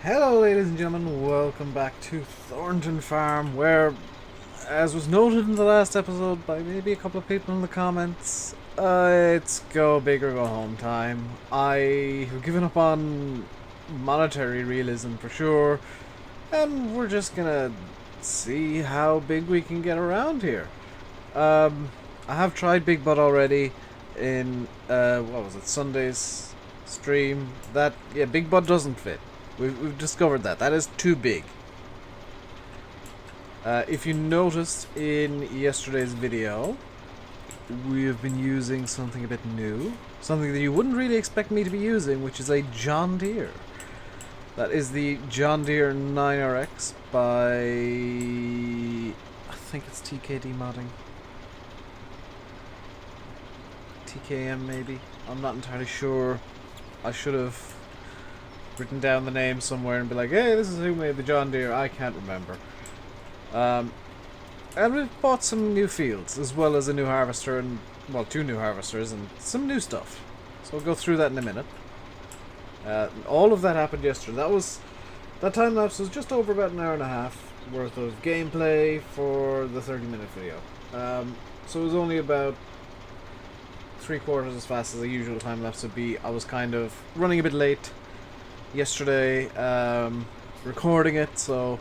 Hello ladies and gentlemen, welcome back to Thornton Farm, where, as was noted in the last episode by maybe a couple of people in the comments, it's go big or go home time. I have given up on monetary realism for sure, and we're just gonna see how big we can get around here. I have tried Big Butt already in, what was it, Sunday's stream. Big Butt doesn't fit. We've discovered that. That is too big. If you noticed in yesterday's video, we have been using something a bit new. Something that you wouldn't really expect me to be using, which is a John Deere. That is the John Deere 9RX by... I think it's TKD modding. TKM maybe? I'm not entirely sure. I should have written down the name somewhere and be like, hey, this is who made the John Deere. I can't remember. And we've bought some new fields, as well as a new harvester, and, well, 2 new harvesters, and some new stuff. So we'll go through that in a minute. All of that happened yesterday. That time lapse was just over about an hour and a half worth of gameplay for the 30-minute video. So it was only about 3/4 as fast as the usual time lapse would be. I was kind of running a bit late yesterday, recording it, so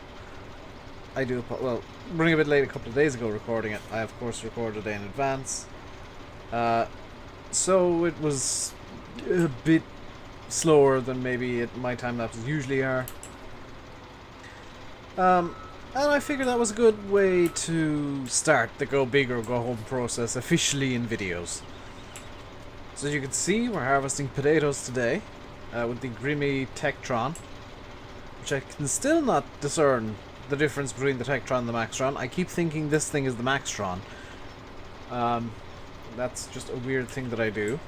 I do, well, running a bit late a couple of days ago recording it. I of course recorded a day in advance, so it was a bit slower than maybe my time lapses usually are, and I figured that was a good way to start the go big or go home process officially in videos. So as you can see, we're harvesting potatoes today. With the Grimy Tektron, which I can still not discern the difference between the Tektron and the Maxtron. I keep thinking this thing is the Maxtron. That's just a weird thing that I do.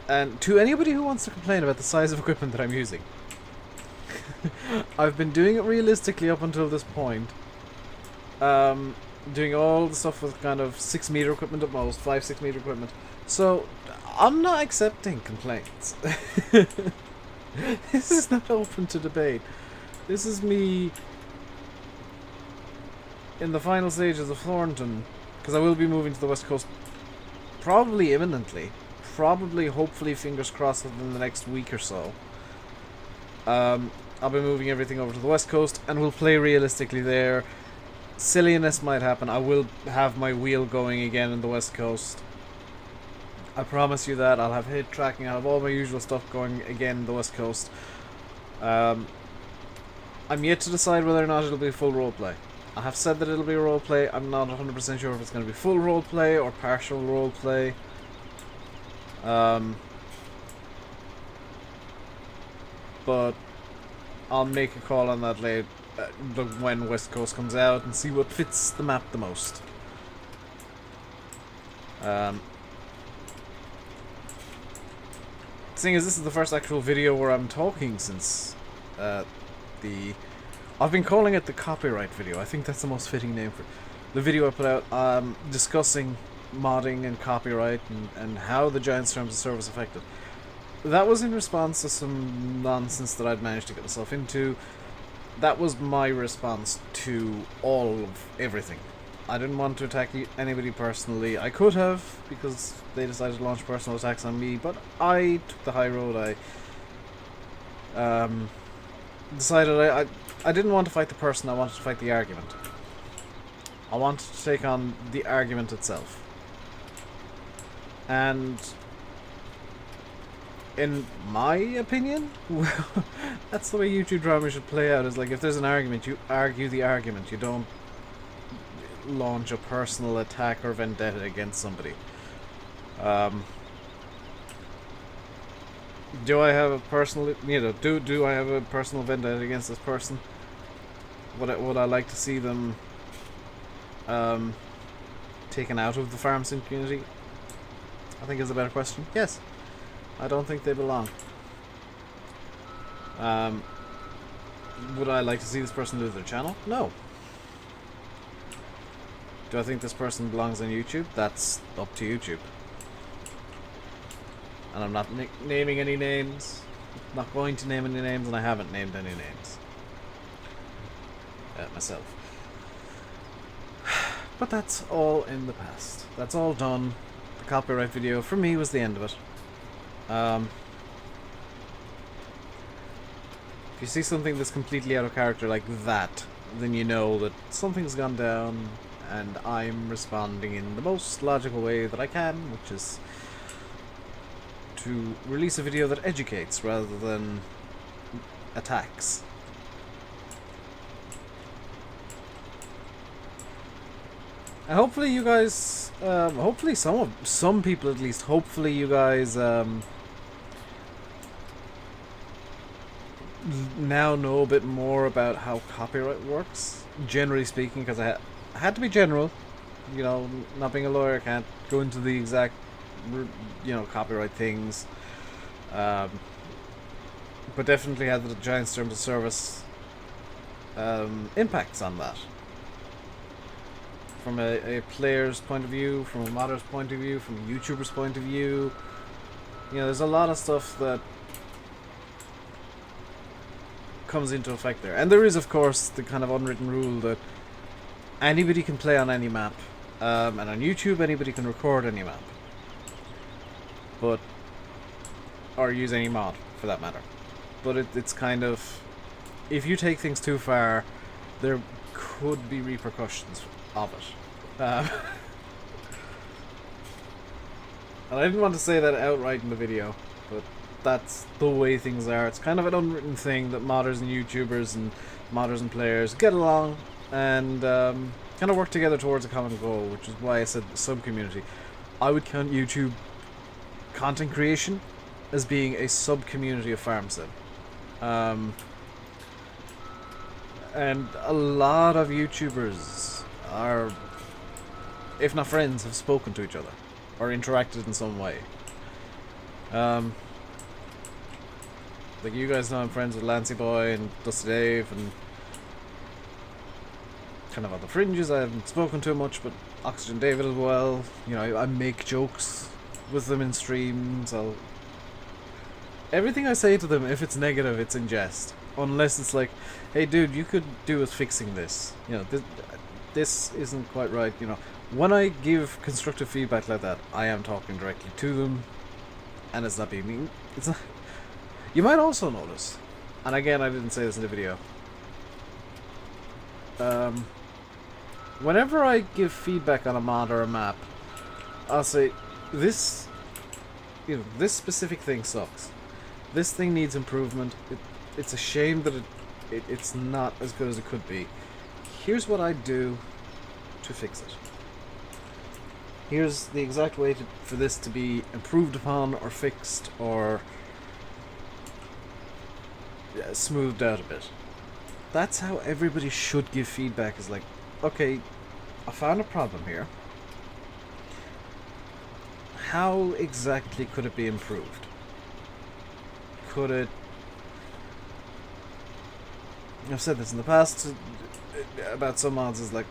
And to anybody who wants to complain about the size of equipment that I'm using, I've been doing it realistically up until this point. Doing all the stuff with kind of 6-meter equipment at most, 5-6 meter equipment. So I'm not accepting complaints. This is not open to debate. This is me in the final stages of Thornton, because I will be moving to the West Coast probably imminently. Probably, hopefully, fingers crossed, within the next week or so. I'll be moving everything over to the West Coast, and we'll play realistically there. Silliness might happen. I will have my wheel going again in the West Coast. I promise you that. I'll have hit tracking, I'll have all my usual stuff going again in the West Coast. I'm yet to decide whether or not it'll be full roleplay. I have said that it'll be roleplay. I'm not 100% sure if it's going to be full roleplay or partial roleplay. But I'll make a call on that later, when West Coast comes out, and see what fits the map the most. Seeing as this is the first actual video where I'm talking since I've been calling it the copyright video. I think that's the most fitting name for it. The video I put out discussing modding and copyright and how the Giants terms of service affected. That was in response to some nonsense that I'd managed to get myself into. That was my response to all of everything. I didn't want to attack anybody personally. I could have, because they decided to launch personal attacks on me, but I took the high road. I decided I didn't want to fight the person, I wanted to fight the argument. I wanted to take on the argument itself. And in my opinion, well, that's the way YouTube drama should play out, is like, if there's an argument, you argue the argument. You don't launch a personal attack or vendetta against somebody. Do I have a personal, do I have a personal vendetta against this person? Would I like to see them taken out of the farm sim community? I think is a better question. Yes. I don't think they belong. Would I like to see this person lose their channel? No. Do I think this person belongs on YouTube? That's up to YouTube. And I'm not naming any names. Not going to name any names, and I haven't named any names myself. But that's all in the past. That's all done. The copyright video for me was the end of it. If you see something that's completely out of character like that, then you know that something's gone down, and I'm responding in the most logical way that I can, which is to release a video that educates rather than attacks. And hopefully you guys, hopefully some people at least, hopefully you guys now know a bit more about how copyright works, generally speaking, because I had to be general, you know, not being a lawyer, I can't go into the exact, you know, copyright things, but definitely had the Giants terms of service impacts on that. From a player's point of view, from a modder's point of view, from a YouTuber's point of view, you know, there's a lot of stuff that comes into effect there. And there is, of course, the kind of unwritten rule that anybody can play on any map, and on YouTube anybody can record any map, but or use any mod for that matter. But it's kind of, if you take things too far, there could be repercussions of it. And I didn't want to say that outright in the video, but that's the way things are. It's kind of an unwritten thing that modders and YouTubers and modders and players get along and kind of work together towards a common goal, which is why I said sub-community. I would count YouTube content creation as being a sub-community of FarmSim. And a lot of YouTubers are, if not friends, have spoken to each other or interacted in some way. Like, you guys know I'm friends with Lancey Boy and Dusty Dave and kind of on the fringes. I haven't spoken to him much, but Oxygen David as well. You know, I make jokes with them in streams. Everything I say to them, if it's negative, it's in jest. Unless it's like, hey dude, you could do with fixing this. You know, this isn't quite right. You know, when I give constructive feedback like that, I am talking directly to them, and it's not being mean. It's not. You might also notice, and again, I didn't say this in the video. Whenever I give feedback on a mod or a map, I'll say, this specific thing sucks. This thing needs improvement. It's a shame that it's not as good as it could be. Here's what I do to fix it. Here's the exact way for this to be improved upon or fixed or smoothed out a bit. That's how everybody should give feedback, is like, okay, I found a problem here. How exactly could it be improved? Could it... I've said this in the past about some mods, is like,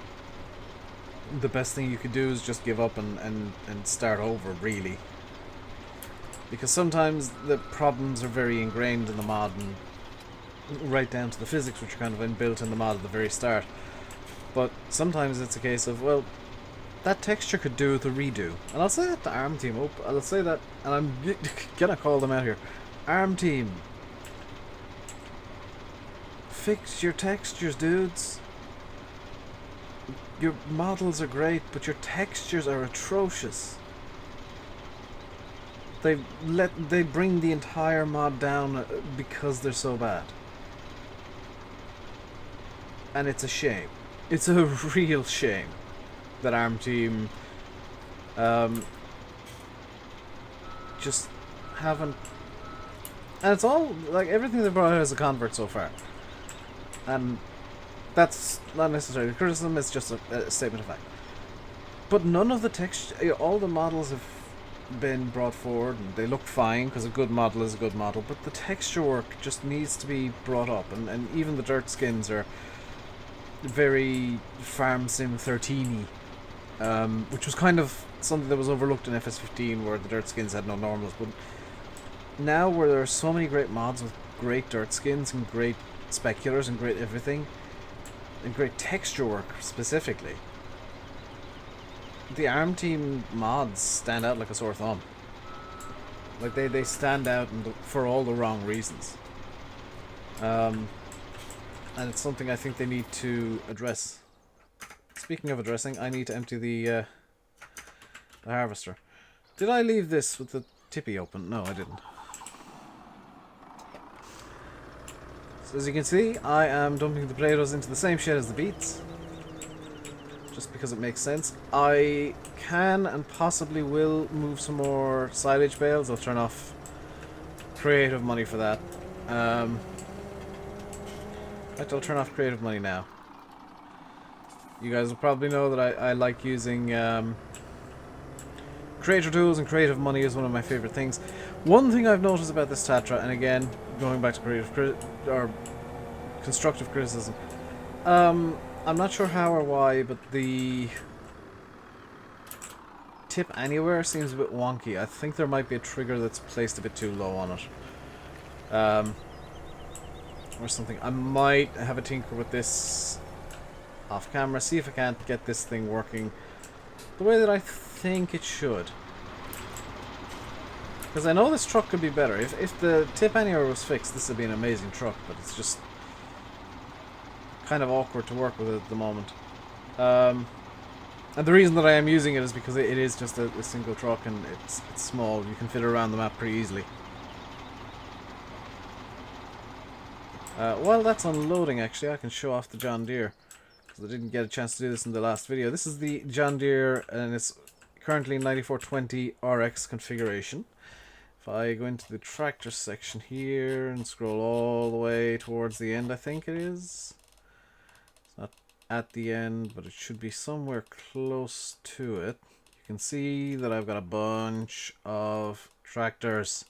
the best thing you could do is just give up and start over, really. Because sometimes the problems are very ingrained in the mod, and right down to the physics, which are kind of inbuilt in the mod at the very start. But sometimes it's a case of, well, that texture could do with a redo. And I'll say that to ARM Team. I'll say that, and I'm gonna call them out here. ARM Team, fix your textures, dudes. Your models are great, but your textures are atrocious. They bring the entire mod down because they're so bad. And it's a shame. It's a real shame that ARM Team just haven't... And it's all, like, everything they've brought out as a convert so far. And that's not necessarily criticism, it's just a statement of fact. But none of the texture... All the models have been brought forward, and they look fine, because a good model is a good model, but the texture work just needs to be brought up, and even the dirt skins are very FarmSim 13-y, which was kind of something that was overlooked in FS15, where the dirt skins had no normals, but now where there are so many great mods with great dirt skins and great speculars and great everything, and great texture work specifically, the ARM team mods stand out like a sore thumb. Like they stand out for all the wrong reasons. And it's something I think they need to address. Speaking of addressing, I need to empty the harvester. Did I leave this with the tippy open? No, I didn't. So as you can see, I am dumping the potatoes into the same shed as the beets. Just because it makes sense. I can and possibly will move some more silage bales. I'll turn off creative money for that. In fact, I'll turn off creative money now. You guys will probably know that I like using creator tools, and creative money is one of my favorite things. One thing I've noticed about this Tatra, and again, going back to constructive criticism, I'm not sure how or why, but the tip anywhere seems a bit wonky. I think there might be a trigger that's placed a bit too low on it. Or something. I might have a tinker with this off camera, see if I can't get this thing working the way that I think it should. Because I know this truck could be better. If the tip anywhere was fixed, this would be an amazing truck, but it's just kind of awkward to work with at the moment. And the reason that I am using it is because it is just a single truck, and it's small. You can fit it around the map pretty easily. While that's unloading, actually, I can show off the John Deere, because I didn't get a chance to do this in the last video. This is the John Deere, and it's currently 9420 RX configuration. If I go into the tractor section here and scroll all the way towards the end, I think it is. It's not at the end, but it should be somewhere close to it. You can see that I've got a bunch of tractors.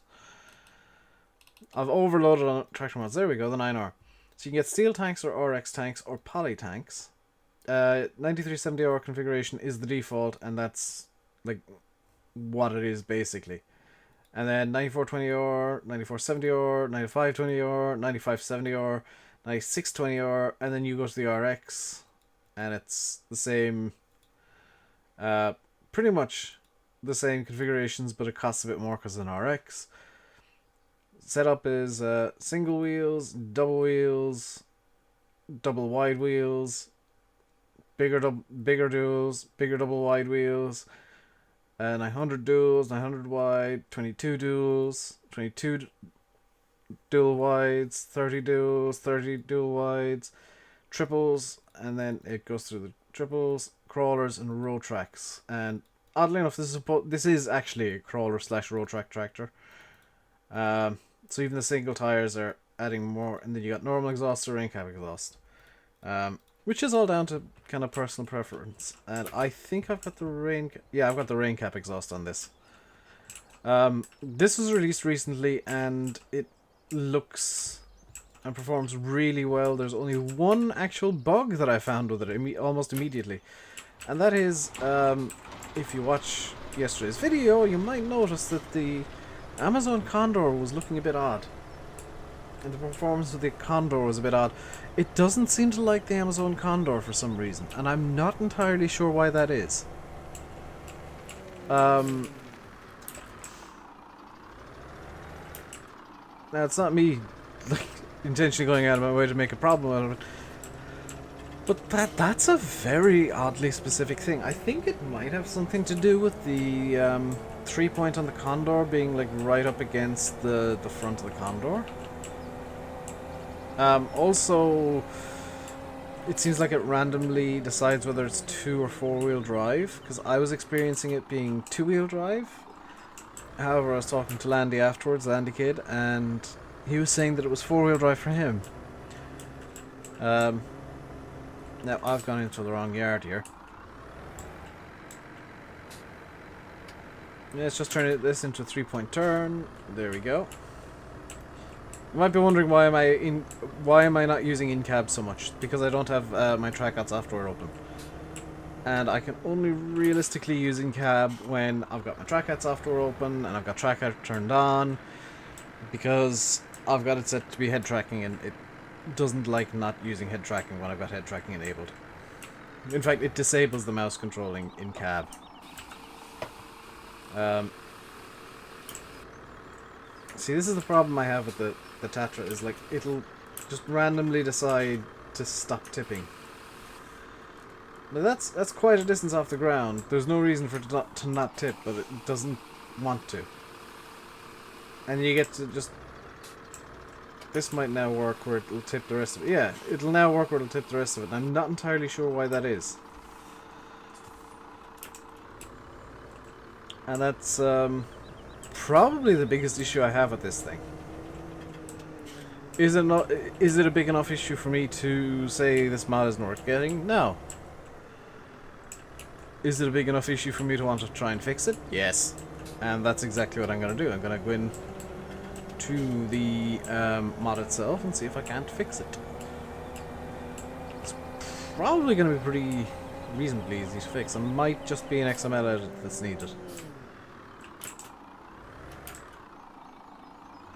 I've overloaded on tractor mods. There we go, the 9R. So you can get steel tanks or RX tanks or poly tanks. 9370R configuration is the default, and that's like what it is basically. And then 9420R, 9470R, 9520R, 9570R, 9620R, and then you go to the RX, and it's the same, pretty much the same configurations, but it costs a bit more because of an RX. Setup is single wheels, double wide wheels, bigger duals, bigger double wide wheels, 900 duals, 900 wide, 22 duals, 22 dual wides, 30 duals, 30 dual wides, triples, and then it goes through the triples, crawlers, and road tracks. And oddly enough, this is actually a crawler / road track tractor. So even the single tires are adding more, and then you got normal exhaust or rain cap exhaust, which is all down to kind of personal preference. And I think I've got the I've got the rain cap exhaust on this. This was released recently, and it looks and performs really well. There's only one actual bug that I found with it almost immediately, and that is, if you watch yesterday's video, you might notice that the Amazon Condor was looking a bit odd. And the performance of the Condor was a bit odd. It doesn't seem to like the Amazon Condor for some reason, and I'm not entirely sure why that is. Now, it's not me intentionally going out of my way to make a problem out of it, but that's a very oddly specific thing. I think it might have something to do with the 3-point on the Condor being like right up against the front of the Condor. Also, it seems like it randomly decides whether it's 2 or 4-wheel drive, because I was experiencing it being 2-wheel drive. However, I was talking to Landy afterwards, Landy Kid, and he was saying that it was 4-wheel drive for him. Now, I've gone into the wrong yard here. Let's just turn this into a 3-point turn. There we go. You might be wondering why am I not using in-cab so much? Because I don't have my trackouts software open. And I can only realistically use in-cab when I've got my trackout software open and I've got trackout turned on. because I've got it set to be head tracking, and it doesn't like not using head tracking when I've got head tracking enabled. In fact, it disables the mouse controlling in cab. See, this is the problem I have with the Tatra, is like, it'll just randomly decide to stop tipping. Now that's quite a distance off the ground. There's no reason for it to not tip, but it doesn't want to. And you get to just... This might now work where it'll tip the rest of it. Yeah, it'll now work where it'll tip the rest of it. And I'm not entirely sure why that is. And that's probably the biggest issue I have with this thing. Is it a big enough issue for me to say this mod isn't worth getting? No. Is it a big enough issue for me to want to try and fix it? Yes. And that's exactly what I'm going to do. I'm going to go in to the mod itself and see if I can't fix it. It's probably going to be pretty reasonably easy to fix. It might just be an XML edit that's needed.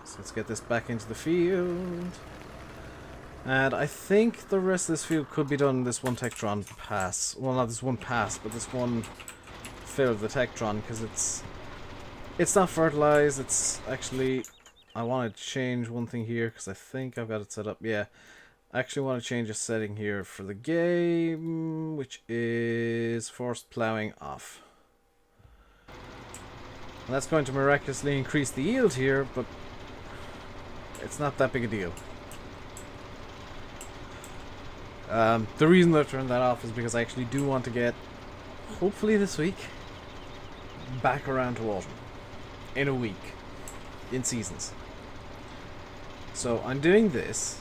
So let's get this back into the field. And I think the rest of this field could be done in this one Tektron pass. Well, not this one pass, but this one fill of the Tektron, because it's not fertilized. It's actually... I want to change one thing here, because I think I've got it set up. Yeah, I actually want to change a setting here for the game, which is forced plowing off. And that's going to miraculously increase the yield here, but it's not that big a deal. The reason I've turned that off is because I actually do want to get, hopefully this week, back around to autumn. In a week. In seasons. So I'm doing this,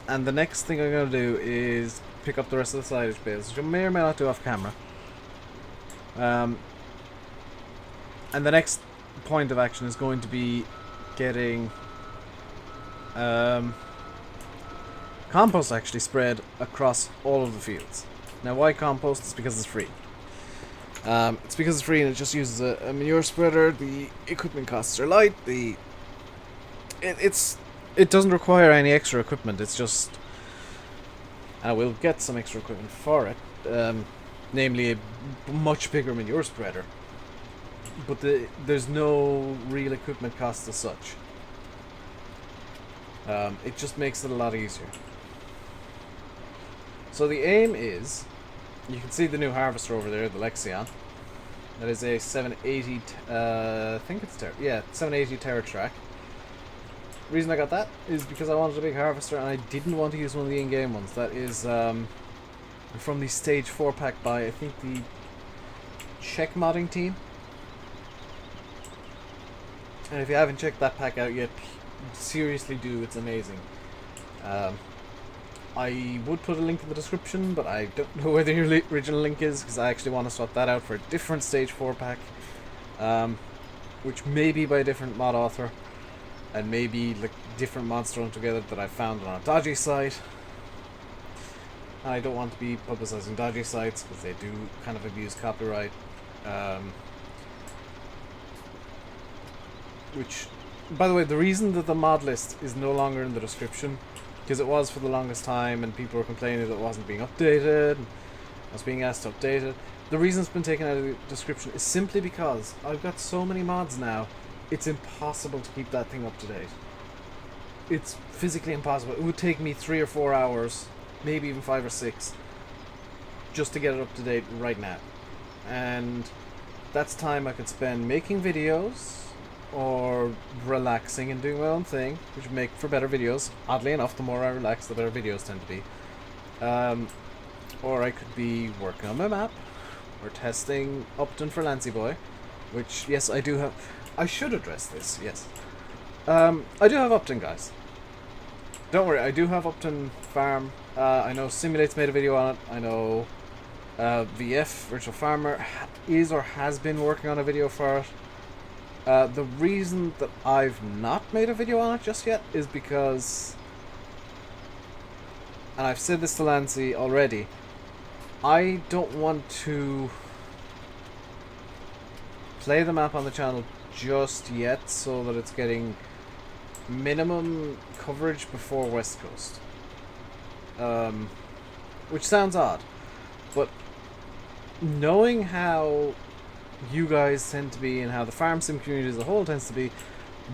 and the next thing I'm going to do is pick up the rest of the silage bales, which I may or may not do off camera. And the next point of action is going to be getting compost actually spread across all of the fields. Now, why compost? It's because it's free. It's because it's free and it just uses a manure spreader. The equipment costs are light. It doesn't require any extra equipment. It's just we'll get some extra equipment for it, namely a much bigger manure spreader. But there's no real equipment cost as such. It just makes it a lot easier. So the aim is, you can see the new harvester over there, the Lexion. That is a 780, I think it's 780 TerraTrack. The reason I got that is because I wanted a big harvester and I didn't want to use one of the in-game ones. That is from the Stage 4 pack by, I think, the Czech modding team. And if you haven't checked that pack out yet, seriously do, it's amazing. I would put a link in the description, but I don't know where the original link is, because I actually want to swap that out for a different Stage 4 pack, which may be by a different mod author, and maybe like different mods thrown together that I found on a dodgy site. And I don't want to be publicizing dodgy sites, because they do kind of abuse copyright, which, by the way, the reason that the mod list is no longer in the description, because it was for the longest time and people were complaining that it wasn't being updated, and I was being asked to update it. The reason it's been taken out of the description is simply because I've got so many mods now, it's impossible to keep that thing up to date. It's physically impossible. It would take me 3 or 4 hours, maybe even 5 or 6, just to get it up to date right now. And that's time I could spend making videos, or relaxing and doing my own thing, which would make for better videos. Oddly enough, the more I relax, the better videos tend to be. Or I could be working on my map, or testing Upton for Lancy Boy, which, yes, I do have. I should address this, yes. I do have Upton, guys. Don't worry, I do have Upton Farm. I know Simulate's made a video on it. I know VF, Virtual Farmer, is or has been working on a video for it. The reason that I've not made a video on it just yet is because, and I've said this to Lancy already, I don't want to play the map on the channel just yet so that it's getting minimum coverage before West Coast. Which sounds odd, but knowing how you guys tend to be and how the farm sim community as a whole tends to be,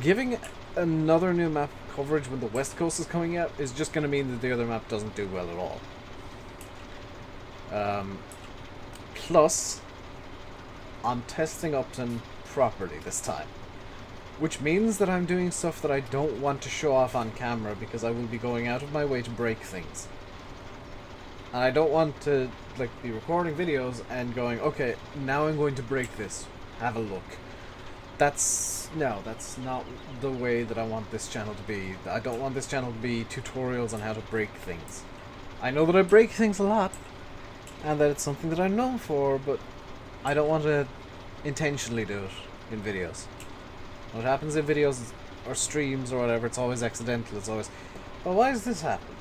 giving another new map coverage when the West Coast is coming out is just going to mean that the other map doesn't do well at all. Plus, I'm testing Upton properly this time, which means that I'm doing stuff that I don't want to show off on camera because I will be going out of my way to break things. And I don't want to like be recording videos and going, okay, now I'm going to break this. Have a look. That's not the way that I want this channel to be. I don't want this channel to be tutorials on how to break things. I know that I break things a lot, and that it's something that I'm known for, but I don't want to intentionally do it in videos. What happens in videos or streams or whatever, it's always accidental. It's always, well, why does this happen?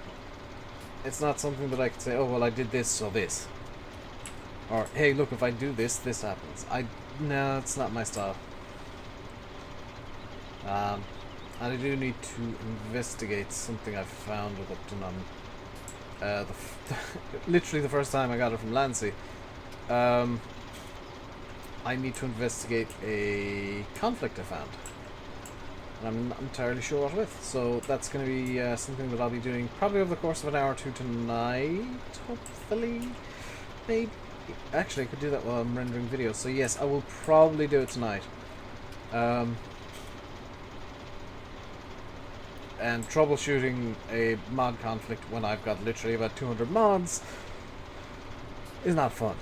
It's not something that I can say, oh, well, I did this, so this. Or, hey, look, if I do this, this happens. No, it's not my style. And I do need to investigate something I found with Upton on literally the first time I got it from Lancy. I need to investigate a conflict I found. And I'm not entirely sure what with. So that's going to be something that I'll be doing probably over the course of an hour or two tonight, hopefully. Maybe. Actually, I could do that while I'm rendering videos. So yes, I will probably do it tonight. And troubleshooting a mod conflict when I've got literally about 200 mods is not fun.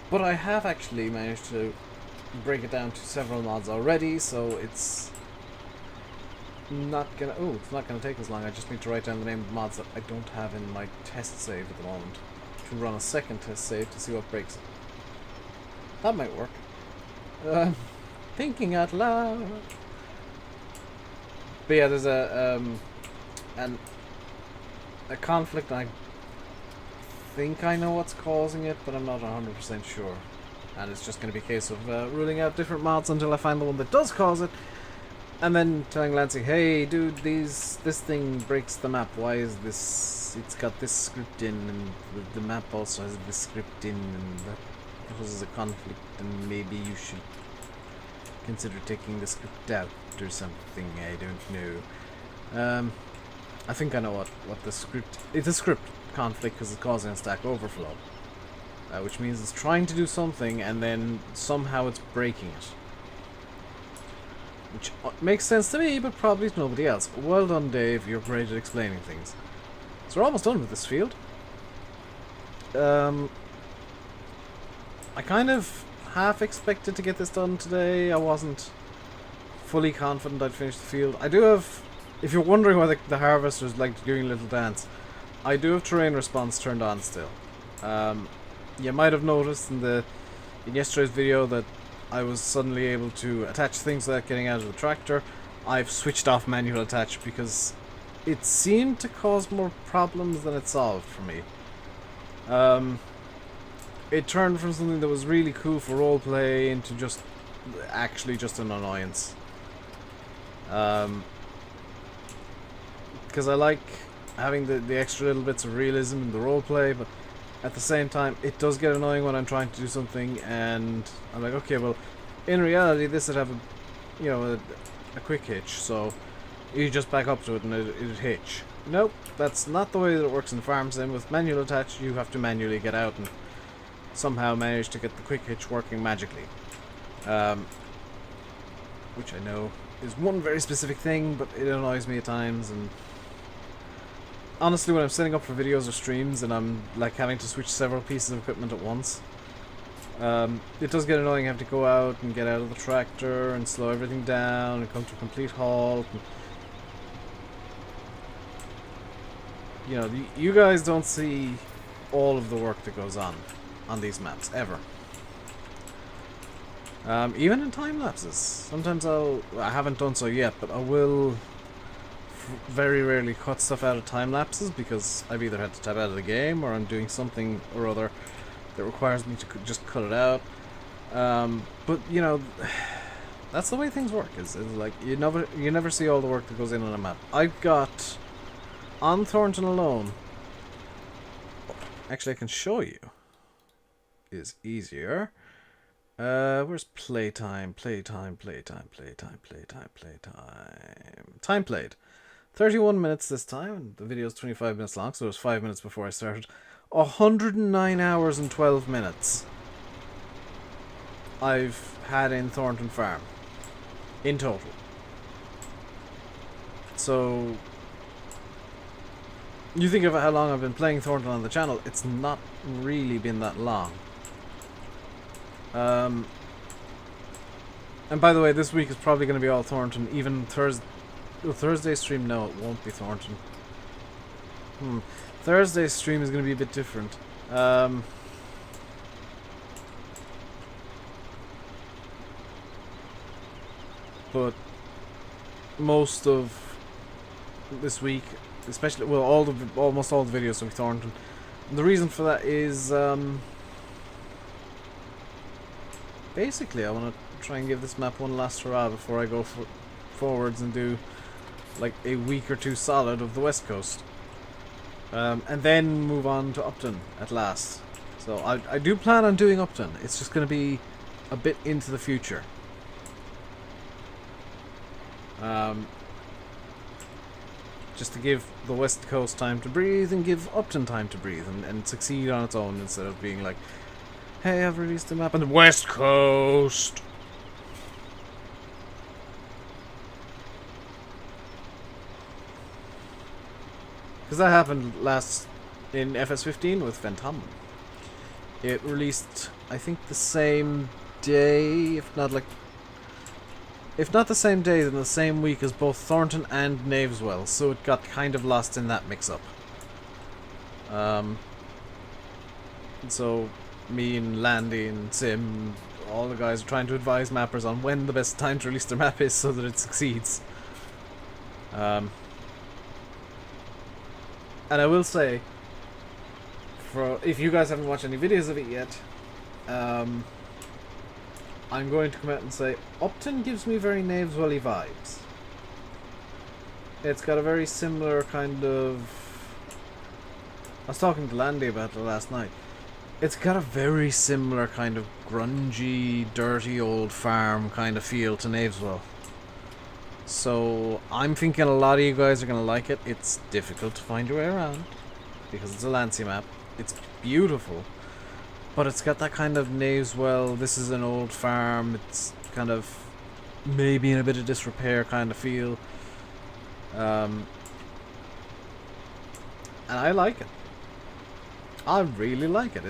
But I have actually managed to break it down to several mods already, so it's not gonna take as long. I just need to write down the name of the mods that I don't have in my test save at the moment to run a second test save to see what breaks it. That might work. Thinking out loud. But yeah, there's a conflict. I think I know what's causing it, but I'm not 100% sure. And it's just going to be a case of ruling out different mods until I find the one that does cause it, and then telling Lancy, hey dude, this thing breaks the map. Why is this? It's got this script in, and the map also has this script in, and that causes a conflict, and maybe you should consider taking the script out or something. I don't know. I think I know what the script... It's a script conflict because it's causing a Stack Overflow. Which means it's trying to do something and then somehow it's breaking it. Which makes sense to me, but probably to nobody else. Well done, Dave. You're great at explaining things. So we're almost done with this field. I kind of half expected to get this done today. I wasn't fully confident I'd finish the field. I do have, if you're wondering why the harvester's like doing a little dance, I do have terrain response turned on still. You might have noticed in yesterday's video that I was suddenly able to attach things without getting out of the tractor. I've switched off manual attach because it seemed to cause more problems than it solved for me. It turned from something that was really cool for roleplay into just an annoyance. Because I like having the extra little bits of realism in the roleplay, but at the same time it does get annoying when I'm trying to do something and I'm like, okay, well in reality this would have a quick hitch, so you just back up to it and it'd hitch. Nope, that's not the way that it works in farm sim. With manual attach you have to manually get out and somehow manage to get the quick hitch working magically. Which I know is one very specific thing, but it annoys me at times. And honestly, when I'm setting up for videos or streams and I'm like having to switch several pieces of equipment at once, it does get annoying having to go out and get out of the tractor and slow everything down and come to a complete halt. And, you guys don't see all of the work that goes on these maps ever. Even in time lapses. Sometimes I haven't done so yet, but I will very rarely cut stuff out of time lapses because I've either had to tab out of the game or I'm doing something or other that requires me to just cut it out. But That's the way things work. Is like you never see all the work that goes in on a map. I've got on Thornton alone. Actually, I can show you. Is easier. Where's playtime? Playtime. Time played. 31 minutes this time, and the video is 25 minutes long, so it was 5 minutes before I started. 109 hours and 12 minutes I've had in Thornton Farm. In total. So, you think of how long I've been playing Thornton on the channel, it's not really been that long. And by the way, this week is probably going to be all Thornton. Even Thursday stream, no, it won't be Thornton. Thursday's stream is going to be a bit different. But most of this week, especially, well, almost all the videos will be Thornton. And the reason for that is, basically, I want to try and give this map one last hurrah before I go forwards and do like a week or two solid of the West Coast, and then move on to Upton at last. So I do plan on doing Upton. It's just going to be a bit into the future. Just to give the West Coast time to breathe and give Upton time to breathe and succeed on its own instead of being like, hey, I've released a map on the West Coast. Because that happened in FS15 with Phantom. It released, I think, the same day, if not the same day, then the same week as both Thornton and Knaveswell, so it got kind of lost in that mix-up. So me and Landy and Sim, all the guys are trying to advise mappers on when the best time to release their map is so that it succeeds. And I will say, if you guys haven't watched any videos of it yet, I'm going to come out and say, Upton gives me very Knaveswelly vibes. It's got a very similar kind of... I was talking to Landy about it last night. It's got a very similar kind of grungy, dirty old farm kind of feel to Knaveswell. So I'm thinking a lot of you guys are going to like it. It's difficult to find your way around because it's a Lancy map. It's beautiful. But it's got that kind of Knaveswell, this is an old farm, it's kind of maybe in a bit of disrepair kind of feel. And I like it. I really like it.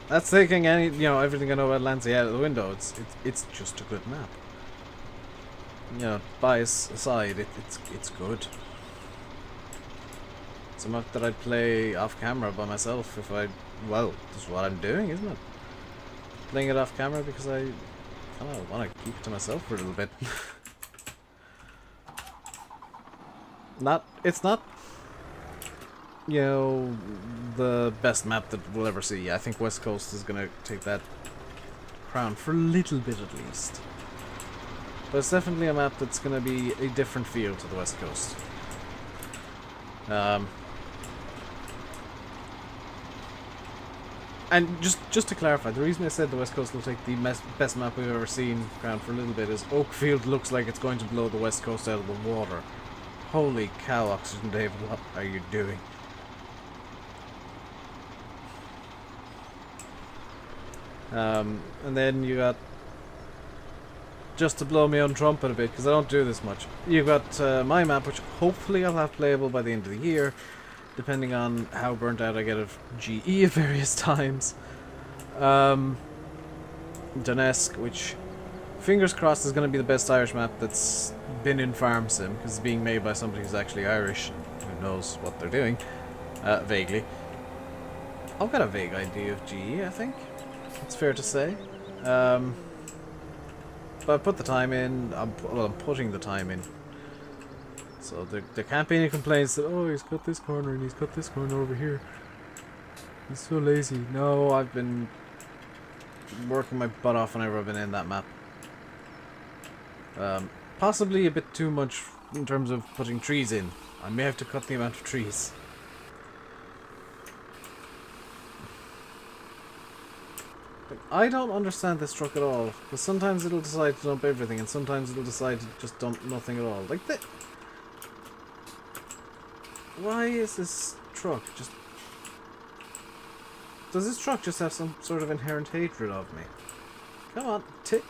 That's taking everything I know about Lancy out of the window. It's just a good map. Bias aside, it's good. It's a map that I'd play off camera by myself if well, that's what I'm doing, isn't it? Playing it off camera because I kind of want to keep it to myself for a little bit. It's not, the best map that we'll ever see. I think West Coast is going to take that crown for a little bit at least. But it's definitely a map that's going to be a different feel to the West Coast. And just to clarify, the reason I said the West Coast will take the best map we've ever seen crown for a little bit is Oakfield looks like it's going to blow the West Coast out of the water. Holy cow, Oxygen Dave, what are you doing? And then you got, just to blow my own trumpet a bit, because I don't do this much, you've got my map, which hopefully I'll have playable by the end of the year, depending on how burnt out I get of GE at various times. Donetsk, which, fingers crossed, is going to be the best Irish map that's been in Farm Sim, because it's being made by somebody who's actually Irish, and who knows what they're doing, vaguely. I've got a vague idea of GE, I think. It's fair to say. But I put the time in, I'm putting the time in. So there can't be any complaints that, oh, he's cut this corner and he's cut this corner over here. He's so lazy. No, I've been working my butt off whenever I've been in that map. Possibly a bit too much in terms of putting trees in. I may have to cut the amount of trees. But I don't understand this truck at all, because sometimes it'll decide to dump everything, and sometimes it'll decide to just dump nothing at all. Like that. Why is this truck just... Does this truck just have some sort of inherent hatred of me? Come on, tip.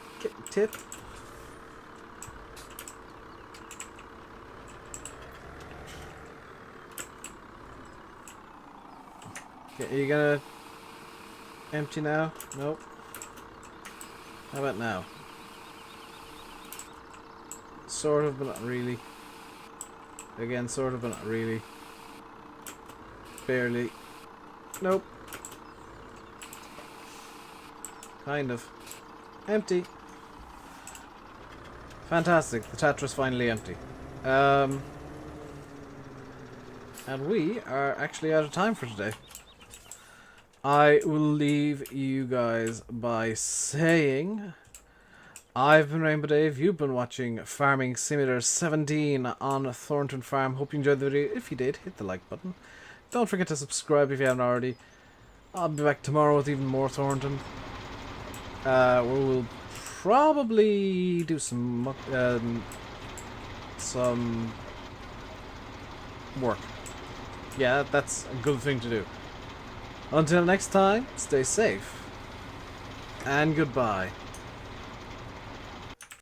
Okay, are you gonna empty now? Nope. How about now? Sort of, but not really. Again, sort of, but not really. Barely. Nope. Kind of. Empty. Fantastic. The Tatra's finally empty. And we are actually out of time for today. I will leave you guys by saying... I've been RainbowDave, you've been watching Farming Simulator 17 on Thornton Farm. Hope you enjoyed the video. If you did, hit the like button. Don't forget to subscribe if you haven't already. I'll be back tomorrow with even more Thornton. We'll probably do some work. Yeah, that's a good thing to do. Until next time, stay safe. And goodbye.